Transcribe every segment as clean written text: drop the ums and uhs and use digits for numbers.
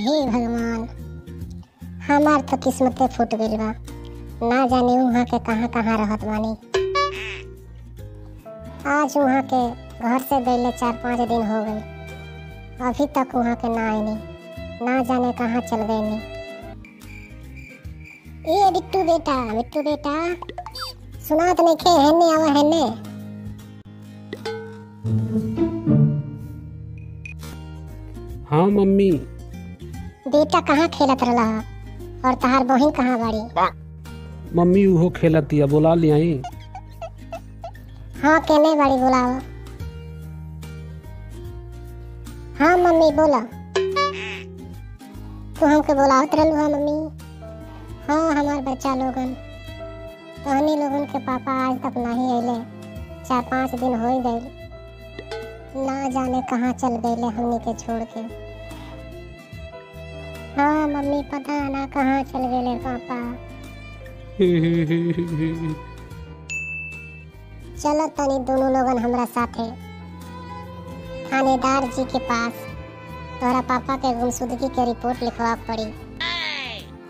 हे भगवान, हमार तो किस्मते फूट गइल बा। ना जाने वहाँ के कहाँ कहाँ रहत बानी। आज वहाँ के घर से गइले 4-5 दिन हो गए, अभी तक वहाँ के ना आईनी। ना जाने कहाँ चल गए। ए बिट्टू बेटा सुना तो नहीं खे, हेने आवा हेने। हाँ मम्मी। बेटा कहाँ खेलत रहला और तहार बहिन कहाँ बाड़ी? मम्मी उहो खेलतिया, बुला लियाई। हाँ केने बाड़ी, बुलाओ। हाँ मम्मी बोला, तू हमके बुलावत रहलू? हाँ मम्मी। हाँ हमार बच्चा लोगन, तहनी लोगन के पापा आज तक नहीं अइले। 4-5 दिन हो गए, ना जाने कहाँ चल गए हमनी के छोड़ के। हाँ मम्मी पता ना कहाँ चल गए पापा। चलो तनी दोनों लोगन हमरा साथे थानेदार जी के पास तोहरा पापा के गुमशुदगी के रिपोर्ट लिखवा पड़ी।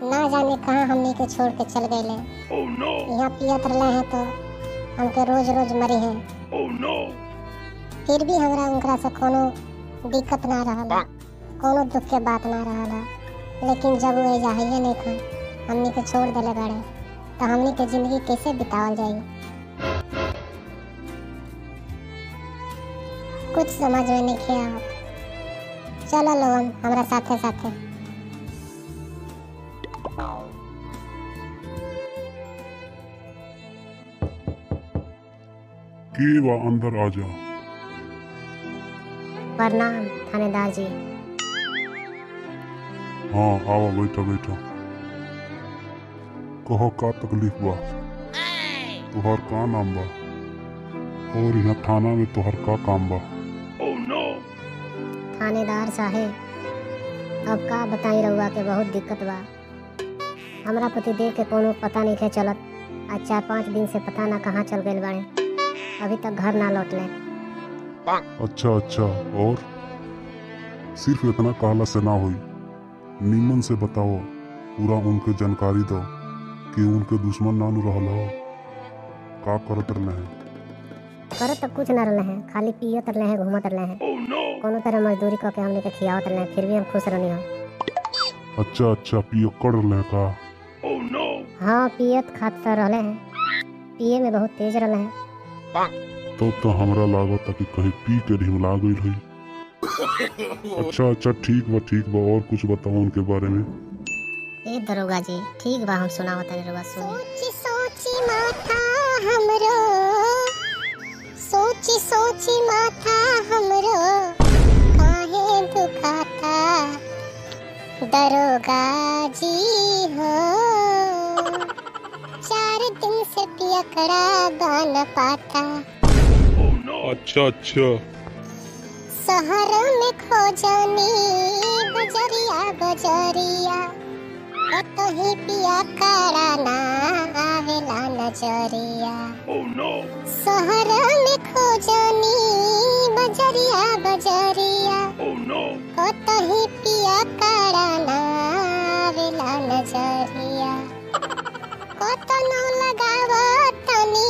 ना जाने कहाँ हमनी के छोड़ के चल गए। यहाँ पियत रहे हैं तो हमके रोज रोज मरी हैं। फिर भी हमरा उनकरा से कोनो दिक्कत ना रहला, कोनो दुख के बात ना रहला। लेकिन जब वो जाहिए नहीं खन हमनी के छोड़ देले बड़े, तो हमनी के जिंदगी कैसे बितावल जाई? कुछ समझ में नहीं आया। चलो लोगन हमरा साथे साथे। के बा अंदर आ जा। प्रणाम थानेदार जी। हाँ आवा, बैठा बैठा। कहो का तकलीफ बा? तुहार का नाम बा और यहाँ थाना में तुहार का काम बा? थानेदार साहेब, अब का बताई रहुआ के बहुत दिक्कत बा। हमरा पति देव के कोनो पता नहीं है चलत। आज 4-5 दिन से पता ना कहाँ चल गए बाड़े, अभी तक घर ना लौटले। अच्छा और सिर्फ इतना कहला से ना हुई, नीमन से बताओ, पूरा उनके जानकारी दो कि उनके दुश्मन नानू रहल हो, का करत रहले हैं? करत तो कुछ ना रहले हैं, खाली पियत रहले हैं, घूमत रहले हैं। कोनो तरह मजदूरी करके हमने के खियावत रहले हैं, फिर भी हम खुश रहनी हो। अच्छा पियक्कड़ रहले हैं का? हाँ पियत खात रहले हैं, पिए में बहुत तेज रहले हैं। तो हमरा लागत कि कहीं पी के ढिमला गई हुई। अच्छा ठीक बा, और कुछ बताओ उनके बारे में। ए दरोगा जी, ठीक बा, हम सुनावत है रउआ सुनी। सोची माथा हमरो, सोची माथा हमरो काहे दुखाता। दरोगा जी हो, 4 दिन से पियकड़ा बन पाता। अच्छा शहर में खोजनी बजरिया कतही पिया कड़ा ना आवेला नजरिया। शहर में खोजनी बजरिया कतही पिया कड़ा ना आवेला नजरिया। कतनो लगावतनी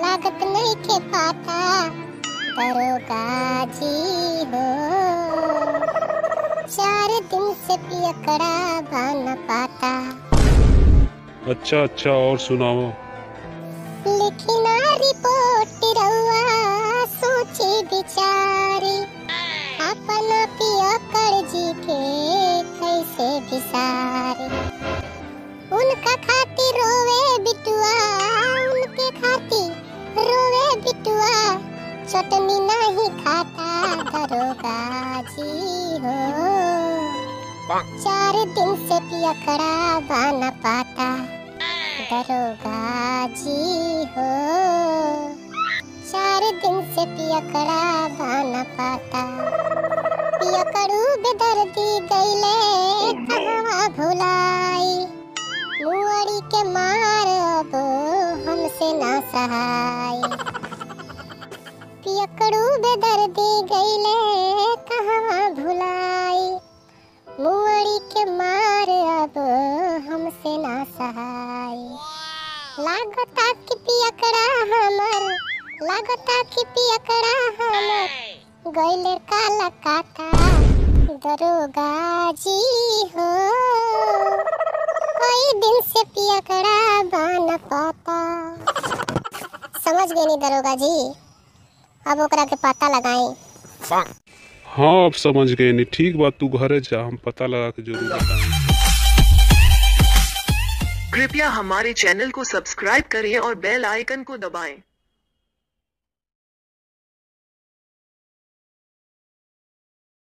लागत नहीं के पाता। दरोगा जी हो, 4 दिन से पियकड़ा बन पाता। अच्छा और सुनाओ। लिखना रिपोर्ट रउआ सोची विचारी, अपना पियकड़ जी के कैसे बिसारी। उनका खातिर रोवे बिटुआ, उनके खातिर रोवे बिटुआ, चटनी नहीं खाता। दरोगा जी हो, 4 दिन से पियकड़ा बन पाता। दरोगा जी हो, 4 दिन से पियकड़ा बन पाता। पियकड़ू बेदर्दी गईले कहवा भुलाई, मुअड़ी के मार अब हमसे ना सहाय। पियकड़ू बेदर्दी गईले लागता कि पियकड़ा हमर गइले काला काटा। दरोगा जी हो कई दिन से पियकड़ा बन पाता। समझ गए नी दरोगा जी, अब ओकरा के पता लगाई। हाँ अब समझ गए नहीं। ठीक बात, तू घरे जा, हम पता लगा के जरूर बताएंगे। कृपया हमारे चैनल को सब्सक्राइब करें और बेल आइकन को दबाएं।